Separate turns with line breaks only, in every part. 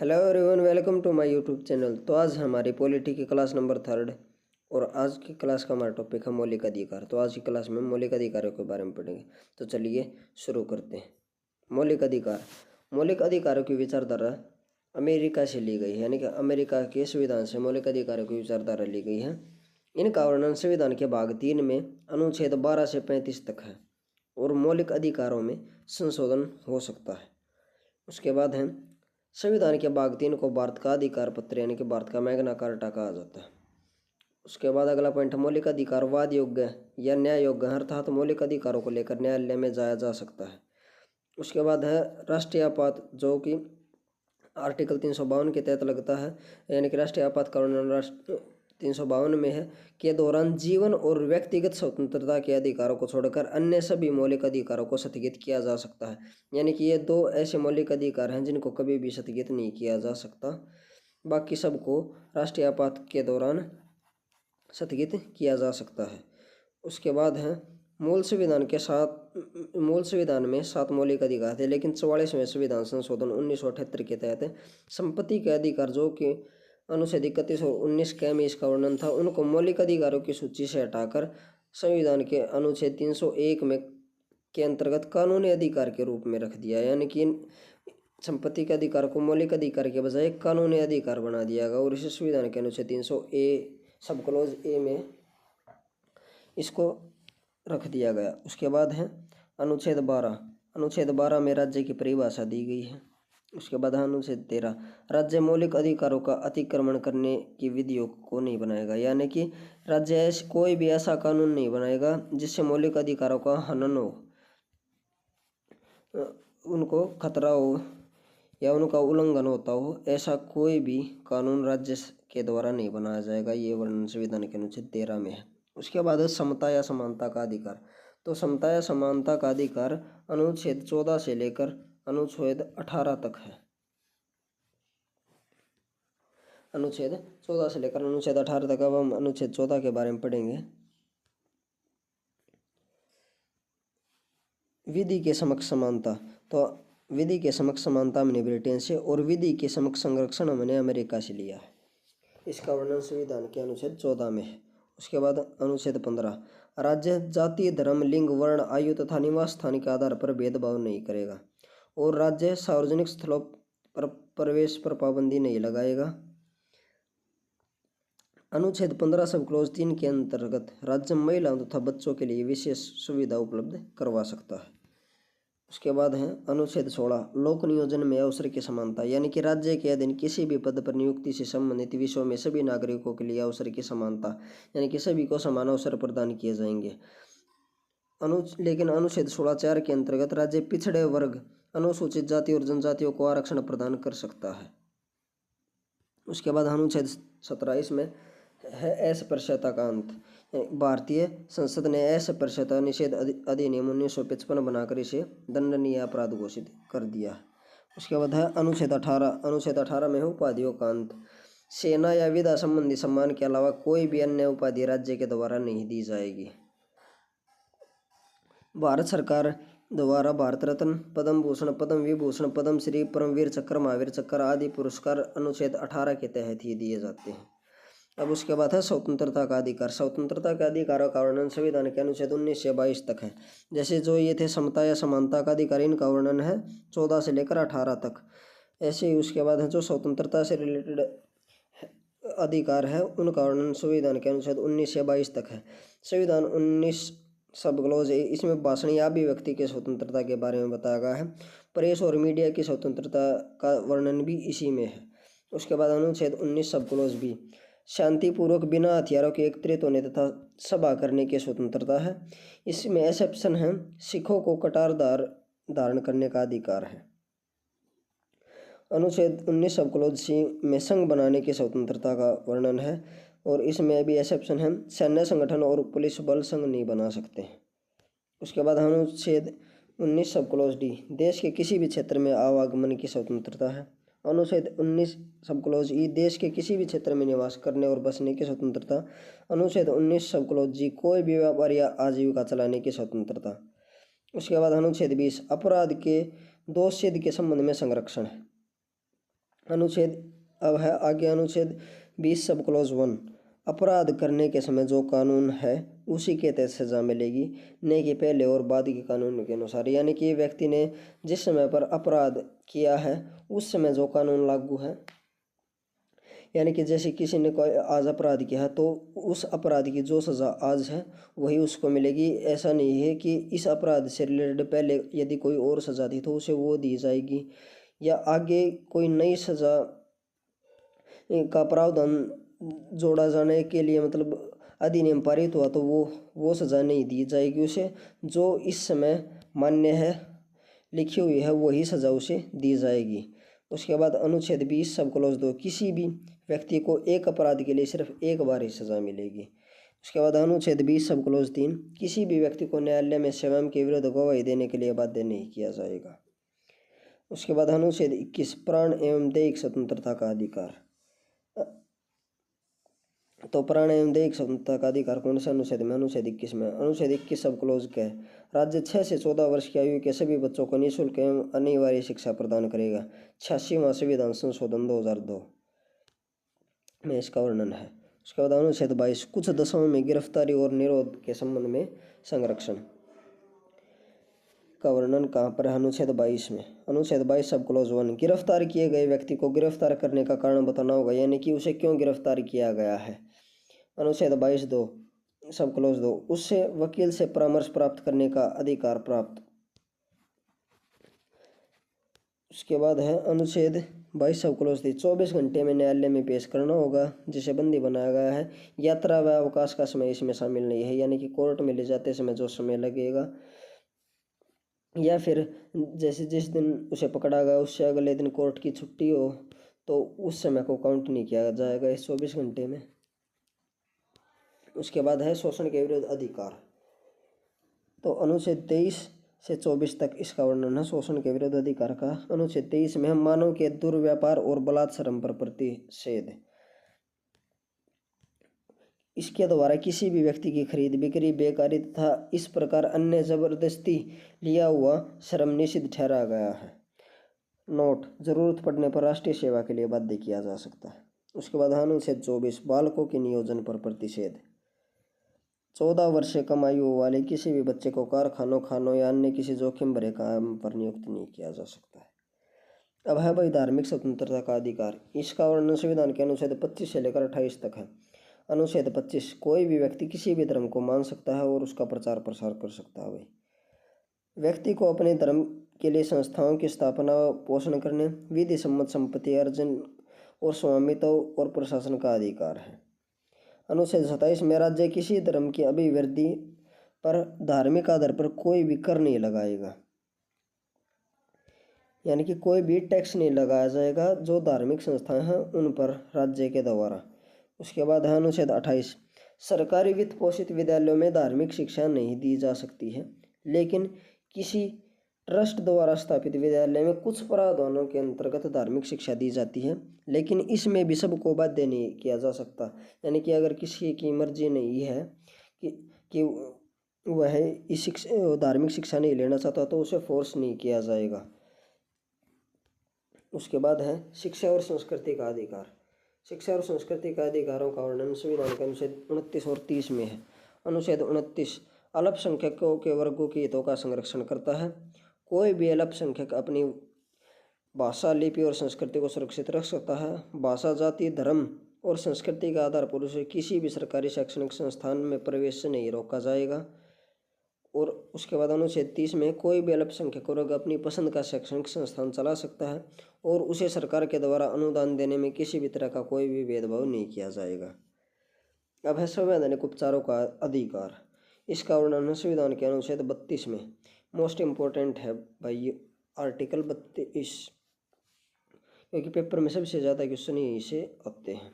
Hello everyone, welcome to my YouTube channel. तो आज हमारी पॉलिटी की क्लास नंबर 3 और आज की क्लास का हमारा टॉपिक है मौलिक अधिकार। तो आज की क्लास में मौलिक अधिकारों के बारे में पढ़ेंगे। तो चलिए शुरू करते हैं। मौलिक अधिकारों की विचारधारा अमेरिका से ली गई है, यानी कि अमेरिका के संविधान से मौलिक अधिकारों की विचारधारा ली गई है। इनका वर्णन संविधान के भाग 3 में अनुच्छेद 12 से 35 तक है और मौलिक अधिकारों में संशोधन हो सकता है। उसके बाद है संविधान के भाग 3 को भारत का अधिकार पत्र यानी कि भारत का मैग्ना कार्टा कहा जाता है। उसके बाद अगला पॉइंट है मौलिक अधिकार वाद योग्य या न्याय योग्य है, अर्थात मौलिक अधिकारों को लेकर न्यायालय में जाया जा सकता है। उसके बाद है राष्ट्रीय आपात, जो कि आर्टिकल 352 के तहत लगता है, यानी कि राष्ट्रीय आपात कानून 352 में है के दौरान जीवन और व्यक्तिगत स्वतंत्रता के अधिकारों को छोड़कर अन्य सभी मौलिक अधिकारों को स्थगित किया जा सकता है। यानी कि ये दो ऐसे मौलिक अधिकार हैं जिनको कभी भी स्थगित नहीं किया जा सकता, बाकी सबको राष्ट्रीय आपात के दौरान स्थगित किया जा सकता है। उसके बाद है मूल संविधान में 7 मौलिक अधिकार थे, लेकिन 44वें संविधान संशोधन 1978 के तहत संपत्ति के अधिकार, जो कि अनुच्छेद 31 और 19 के में इसका वर्णन था, उनको मौलिक अधिकारों की सूची से हटाकर संविधान के अनुच्छेद 301 में के अंतर्गत कानूनी अधिकार के रूप में रख दिया। यानी कि संपत्ति के अधिकार को मौलिक अधिकार के बजाय कानूनी अधिकार बना दिया गया और इसे संविधान के अनुच्छेद 300A सब क्लोज ए में इसको रख दिया गया। उसके बाद है अनुच्छेद 12 में राज्य की परिभाषा दी गई है। उसके बाद अनुच्छेद 13 राज्य मौलिक अधिकारों का अतिक्रमण करने की विधियों को नहीं बनाएगा, यानी कि राज्य ऐसे कोई भी ऐसा कानून नहीं बनाएगा जिससे मौलिक अधिकारों का हनन हो, उनको खतरा हो या उनका उल्लंघन होता हो, ऐसा कोई भी कानून राज्य के द्वारा नहीं बनाया जाएगा। ये वर्णन संविधान के अनुच्छेद 13 में है। उसके बाद है समता या समानता का अधिकार। तो समता या समानता का अधिकार अनुच्छेद 14 से लेकर अनुच्छेद 18 तक है। अनुच्छेद 14 से लेकर अनुच्छेद 18 तक। अब हम अनुच्छेद 14 के बारे में पढ़ेंगे। विधि के समक्ष समानता। तो विधि के समक्ष समानता हमने ब्रिटेन से और विधि के समक्ष संरक्षण हमने अमेरिका से लिया है। इसका वर्णन संविधान के अनुच्छेद 14 में है। उसके बाद अनुच्छेद 15 राज्य जाति, धर्म, लिंग, वर्ण, आयु तथा निवास स्थान के आधार पर भेदभाव नहीं करेगा और राज्य सार्वजनिक स्थलों पर प्रवेश पर पाबंदी नहीं लगाएगा। अनुच्छेद 15 सब क्लोज 3 के अंतर्गत राज्य महिलाओं तथा बच्चों के लिए विशेष सुविधा उपलब्ध करवा सकता है। उसके बाद है अनुच्छेद 16 लोक नियोजन में अवसर की समानता, यानी कि राज्य के अधीन किसी भी पद पर नियुक्ति से संबंधित विषयों में सभी नागरिकों के लिए अवसर की समानता, यानी कि सभी को समान अवसर प्रदान किए जाएंगे। लेकिन अनुच्छेद 16(4) के अंतर्गत राज्य पिछड़े वर्ग, अनुसूचित जाति और जनजातियों को आरक्षण प्रदान कर सकता है। उसके बाद अनुच्छेद 17 इसमें है अस्पृश्यता का अंत। भारतीय संसद ने अस्पृश्यता निषेध अधिनियम 1955 बनाकर इसे दंडनीय अपराध घोषित कर दिया। उसके बाद है अनुच्छेद 18 में है उपाधियों का अंत। सेना या विधा संबंधी सम्मान के अलावा कोई भी अन्य उपाधि राज्य के द्वारा नहीं दी जाएगी। भारत सरकार द्वारा भारत रत्न, पद्म भूषण, पद्म विभूषण, पद्म श्री, परमवीर चक्र, महावीर चक्र आदि पुरस्कार अनुच्छेद 18 के तहत ही दिए जाते हैं। अब उसके बाद है स्वतंत्रता का अधिकार। स्वतंत्रता के अधिकारों का वर्णन संविधान के अनुच्छेद 19 से 22 तक है। जैसे जो ये थे समता या समानता का अधिकार, इनका वर्णन है 14 से लेकर 18 तक। ऐसे ही उसके बाद है जो स्वतंत्रता से रिलेटेड अधिकार है, उनका वर्णन संविधान के अनुच्छेद 19 से 22 तक है। संविधान 19 सब क्लोज इसमें भाषण या अभिव्यक्ति के स्वतंत्रता के बारे में बताया गया है। प्रेस और मीडिया की स्वतंत्रता का वर्णन भी इसी में है। उसके बाद अनुच्छेद 19 सब क्लोज भी शांतिपूर्वक बिना हथियारों के एकत्रित होने तथा सभा करने की स्वतंत्रता है। इसमें एक्सेप्शन है, सिखों को कटार धारण करने का अधिकार है। अनुच्छेद 19 सब क्लोज सी में संघ बनाने की स्वतंत्रता का वर्णन है और इसमें भी एक्सेप्शन है, सैन्य संगठन और पुलिस बल संघ नहीं बना सकते। उसके बाद अनुच्छेद 19 सब क्लोज डी देश के किसी भी क्षेत्र में आवागमन की स्वतंत्रता है। अनुच्छेद 19 सब क्लोज ई देश के किसी भी क्षेत्र में निवास करने और बसने की स्वतंत्रता। अनुच्छेद 19 सब क्लोज जी कोई भी व्यापार या आजीविका चलाने की स्वतंत्रता। उसके बाद अनुच्छेद 20 अपराध के दोष सिद्ध के संबंध में संरक्षण है। अनुच्छेद अब है आगे अनुच्छेद 20 सब क्लॉज 1। अपराध करने के समय जो कानून है उसी के तहत सजा मिलेगी, न कि पहले और बाद के कानून के अनुसार। यानी कि व्यक्ति ने जिस समय पर अपराध किया है उस समय जो कानून लागू है, यानी कि जैसे किसी ने कोई आज अपराध किया है तो उस अपराध की जो सज़ा आज है वही उसको मिलेगी। ऐसा नहीं है कि इस अपराध से रिलेटेड पहले यदि कोई और सज़ा थी तो उसे वो दी जाएगी, या आगे कोई नई सज़ा का प्रावधान जोड़ा जाने के लिए मतलब अधिनियम पारित हुआ तो वो सज़ा नहीं दी जाएगी उसे। जो इस समय मान्य है, लिखी हुई है, वही सज़ा उसे दी जाएगी। उसके बाद अनुच्छेद 20 सब क्लॉज 2। किसी भी व्यक्ति को एक अपराध के लिए सिर्फ एक बार ही सज़ा मिलेगी। उसके बाद अनुच्छेद 20 सब क्लॉज 3। किसी भी व्यक्ति को न्यायालय में स्वयं के विरुद्ध गवाही देने के लिए बाध्य नहीं किया जाएगा। उसके बाद अनुच्छेद 21 प्राण एवं दैहिक स्वतंत्रता का अधिकार। तो प्राण एवं दैहिक स्वतंत्रता का अधिकार कौन से अनुच्छेद में? अनुच्छेद 21 में। अनुच्छेद 21 सब क्लॉज क्या है? राज्य 6 से 14 वर्ष की आयु के सभी बच्चों को निःशुल्क एवं अनिवार्य शिक्षा प्रदान करेगा। 86वां संविधान संशोधन 2002 में इसका वर्णन है। उसके बाद अनुच्छेद 22 कुछ दशाओं में गिरफ्तारी और निरोध के संबंध में संरक्षण का वर्णन कहाँ पर है? अनुच्छेद 22 में। अनुच्छेद 22 सब क्लॉज 1। गिरफ्तार किए गए व्यक्ति को गिरफ्तार करने का कारण बताना होगा, यानी कि उसे क्यों गिरफ्तार किया गया है। अनुच्छेद 22(2) सब क्लॉज 2। उससे वकील से परामर्श प्राप्त करने का अधिकार प्राप्त। उसके बाद है अनुच्छेद 22 सब क्लॉज 3। 24 घंटे में न्यायालय में पेश करना होगा जिसे बंदी बनाया गया है। यात्रा व अवकाश का समय इसमें शामिल नहीं है, यानी कि कोर्ट में ले जाते समय जो समय लगेगा या फिर जैसे जिस दिन उसे पकड़ा गया उससे अगले दिन कोर्ट की छुट्टी हो तो उस समय को काउंट नहीं किया जाएगा इस 24 घंटे में। उसके बाद है शोषण के विरुद्ध अधिकार। तो अनुच्छेद 23 से 24 तक इसका वर्णन है शोषण के विरुद्ध अधिकार का। अनुच्छेद 23 में हम मानव के दुर्व्यापार और बलात्सर्म पर प्रतिषेध। इसके द्वारा किसी भी व्यक्ति की खरीद बिक्री बेकारी तथा इस प्रकार अन्य जबरदस्ती लिया हुआ श्रम निषिद्ध ठहराया गया है। नोट जरूरत पड़ने पर राष्ट्रीय सेवा के लिए बाध्य किया जा सकता है। उसके बाद अनुच्छेद 24 बालकों के नियोजन पर प्रतिषेध। 14 वर्ष से कम आयु वाले किसी भी बच्चे को कारखानों, खानों या अन्य किसी जोखिम भरे काम पर नियुक्त नहीं किया जा सकता है। अब है भाई धार्मिक स्वतंत्रता का अधिकार। इसका वर्णन संविधान के अनुच्छेद 25 से लेकर 28 तक है। अनुच्छेद 25 कोई भी व्यक्ति किसी भी धर्म को मान सकता है और उसका प्रचार प्रसार कर सकता है। भाई व्यक्ति को अपने धर्म के लिए संस्थाओं की स्थापना व पोषण करने, विधि सम्मत संपत्ति अर्जन और स्वामित्व और प्रशासन का अधिकार है। अनुच्छेद 27 में राज्य किसी धर्म की अभिवृद्धि पर धार्मिक आधार पर कोई भी कर नहीं लगाएगा, यानी कि कोई भी टैक्स नहीं लगाया जाएगा जो धार्मिक संस्थाएं हैं उन पर राज्य के द्वारा। उसके बाद है अनुच्छेद 28 सरकारी वित्त पोषित विद्यालयों में धार्मिक शिक्षा नहीं दी जा सकती है, लेकिन किसी ट्रस्ट द्वारा स्थापित विद्यालय में कुछ प्रावधानों के अंतर्गत धार्मिक शिक्षा दी जाती है, लेकिन इसमें भी सबको बाध्य नहीं किया जा सकता। यानी कि अगर किसी की मर्जी नहीं है कि वह इस धार्मिक शिक्षा नहीं लेना चाहता तो उसे फोर्स नहीं किया जाएगा। उसके बाद है शिक्षा और संस्कृति का अधिकार। शिक्षा और संस्कृति का अधिकारों का वर्णन संविधान के अनुच्छेद 29 और 30 में है। अनुच्छेद 29 अल्पसंख्यकों के वर्गों के हितों का संरक्षण करता है। कोई भी अल्पसंख्यक अपनी भाषा, लिपि और संस्कृति को सुरक्षित रख सकता है। भाषा, जाति, धर्म और संस्कृति के आधार पर उसे किसी भी सरकारी शैक्षणिक संस्थान में प्रवेश से नहीं रोका जाएगा। और उसके बाद अनुच्छेद 30 में कोई भी अल्पसंख्यक वर्ग अपनी पसंद का शैक्षणिक संस्थान चला सकता है और उसे सरकार के द्वारा अनुदान देने में किसी भी तरह का कोई भी भेदभाव नहीं किया जाएगा। अब है संवैधानिक उपचारों का अधिकार। इसका वर्णन संविधान के अनुच्छेद 32 में। मोस्ट इम्पोर्टेंट है भाई आर्टिकल 32, क्योंकि पेपर में सबसे ज़्यादा क्वेश्चन यहीं से आते हैं।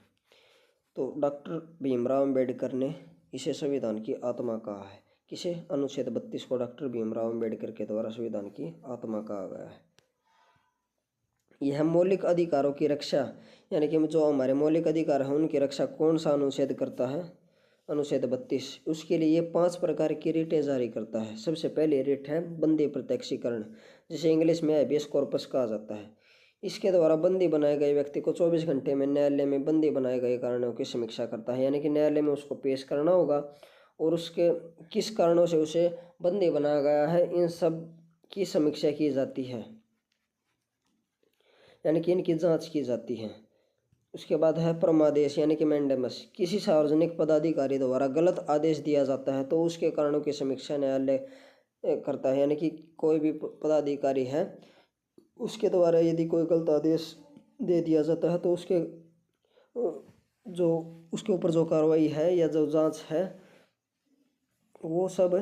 तो डॉक्टर भीमराव अम्बेडकर ने इसे संविधान की आत्मा कहा है। किसे? अनुच्छेद 32 को डॉक्टर भीमराव अम्बेडकर के द्वारा संविधान की आत्मा कहा गया है। यह मौलिक अधिकारों की रक्षा, यानी कि जो हमारे मौलिक अधिकार हैं उनकी रक्षा कौन सा अनुच्छेद करता है? अनुच्छेद 32। उसके लिए 5 प्रकार की रिटें जारी करता है। सबसे पहले रिट है बंदी प्रत्यक्षीकरण, जिसे इंग्लिश में हैबियस कॉर्पस कहा जाता है। इसके द्वारा बंदी बनाए गए व्यक्ति को 24 घंटे में न्यायालय में बंदी बनाए गए कारणों की समीक्षा करता है, यानी कि न्यायालय में उसको पेश करना होगा और उसके किस कारणों से उसे बंदी बनाया गया है इन सब की समीक्षा की जाती है, यानी कि इनकी जांच की जाती है। उसके बाद है परमादेश यानी कि मैंडेमस। किसी सार्वजनिक पदाधिकारी द्वारा गलत आदेश दिया जाता है तो उसके कारणों की समीक्षा न्यायालय करता है, यानी कि कोई भी पदाधिकारी है उसके द्वारा यदि कोई गलत आदेश दे दिया जाता है तो उसके जो उसके ऊपर जो कार्रवाई है या जो जांच है वो सब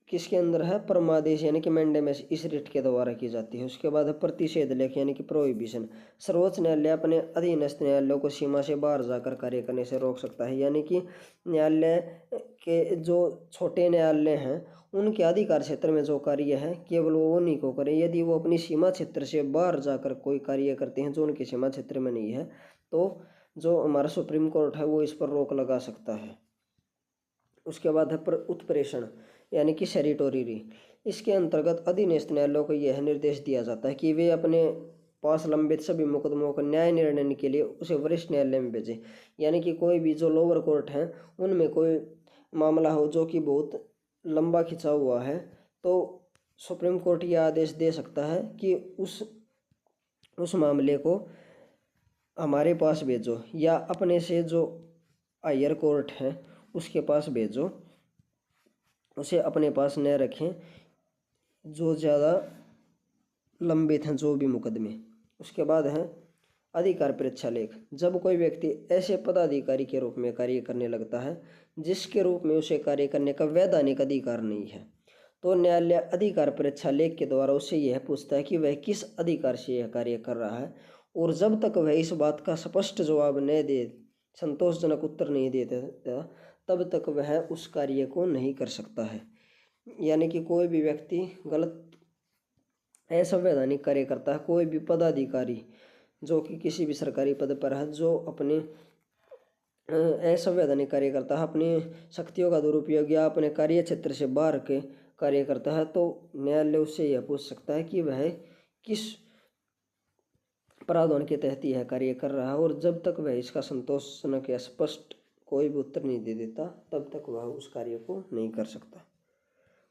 किसके अंदर है, परमादेश यानी कि मैंडेमस इस रिट के द्वारा की जाती है। उसके बाद है प्रतिषेध लेख यानी कि प्रोहिबिशन। सर्वोच्च न्यायालय अपने अधीनस्थ न्यायालयों को सीमा से बाहर जाकर कार्य करने से रोक सकता है, यानी कि न्यायालय के जो छोटे न्यायालय हैं उनके अधिकार क्षेत्र में जो कार्य है केवल वो उन्हीं को करें। यदि वो अपनी सीमा क्षेत्र से बाहर जाकर कोई कार्य करते हैं जो उनकी सीमा क्षेत्र में नहीं है तो जो हमारा सुप्रीम कोर्ट है वो इस पर रोक लगा सकता है। उसके बाद है उत्प्रेषण यानी कि टेरिटोरी। इसके अंतर्गत अधीनस्थ न्यायालयों को यह निर्देश दिया जाता है कि वे अपने पास लंबित सभी मुकदमों का न्याय निर्णय के लिए उसे वरिष्ठ न्यायालय में भेजें, यानी कि कोई भी जो लोअर कोर्ट हैं उनमें कोई मामला हो जो कि बहुत लंबा खिंचा हुआ है तो सुप्रीम कोर्ट यह आदेश दे सकता है कि उस मामले को हमारे पास भेजो या अपने से जो हायर कोर्ट है उसके पास भेजो, उसे अपने पास न रखें जो ज़्यादा लंबित हैं जो भी मुकदमे। उसके बाद है अधिकार परीक्षा लेख। जब कोई व्यक्ति ऐसे पदाधिकारी के रूप में कार्य करने लगता है जिसके रूप में उसे कार्य करने का वैधानिक अधिकार नहीं है तो न्यायालय अधिकार परीक्षा लेख के द्वारा उससे यह पूछता है कि वह किस अधिकार से यह कार्य कर रहा है, और जब तक वह इस बात का स्पष्ट जवाब न दे, संतोषजनक उत्तर नहीं देता तब तक वह उस कार्य को नहीं कर सकता है। यानी कि कोई भी व्यक्ति गलत असंवैधानिक कार्य करता है, कोई भी पदाधिकारी जो कि किसी भी सरकारी पद पर है जो अपने असंवैधानिक कार्य करता है, अपनी शक्तियों का दुरुपयोग या अपने कार्य क्षेत्र से बाहर के कार्य करता है तो न्यायालय उससे यह पूछ सकता है कि वह किस प्रावधान के तहत यह कार्य कर रहा है, और जब तक वह इसका संतोषजनक या स्पष्ट कोई भी उत्तर नहीं दे देता तब तक वह उस कार्य को नहीं कर सकता।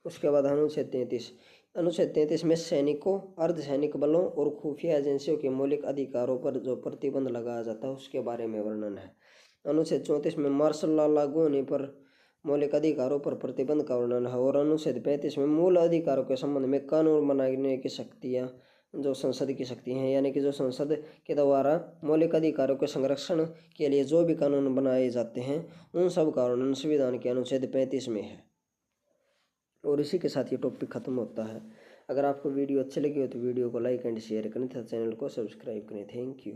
उसके बाद अनुच्छेद 33। अनुच्छेद 33 में सैनिकों, अर्धसैनिक बलों और खुफिया एजेंसियों के मौलिक अधिकारों पर जो प्रतिबंध लगाया जाता है उसके बारे में वर्णन है। अनुच्छेद 34 में मार्शल लॉ लागू होने पर मौलिक अधिकारों पर प्रतिबंध का वर्णन है, और अनुच्छेद 35 में मूल अधिकारों के संबंध में कानून बनाने की शक्तियाँ जो संसद की शक्ति हैं, यानी कि जो संसद के द्वारा मौलिक अधिकारों के संरक्षण के लिए जो भी कानून बनाए जाते हैं उन सब का वर्णन संविधान के अनुच्छेद 35 में है। और इसी के साथ ये टॉपिक खत्म होता है। अगर आपको वीडियो अच्छी लगी हो तो वीडियो को लाइक एंड शेयर करें तथा चैनल को सब्सक्राइब करें। Thank you.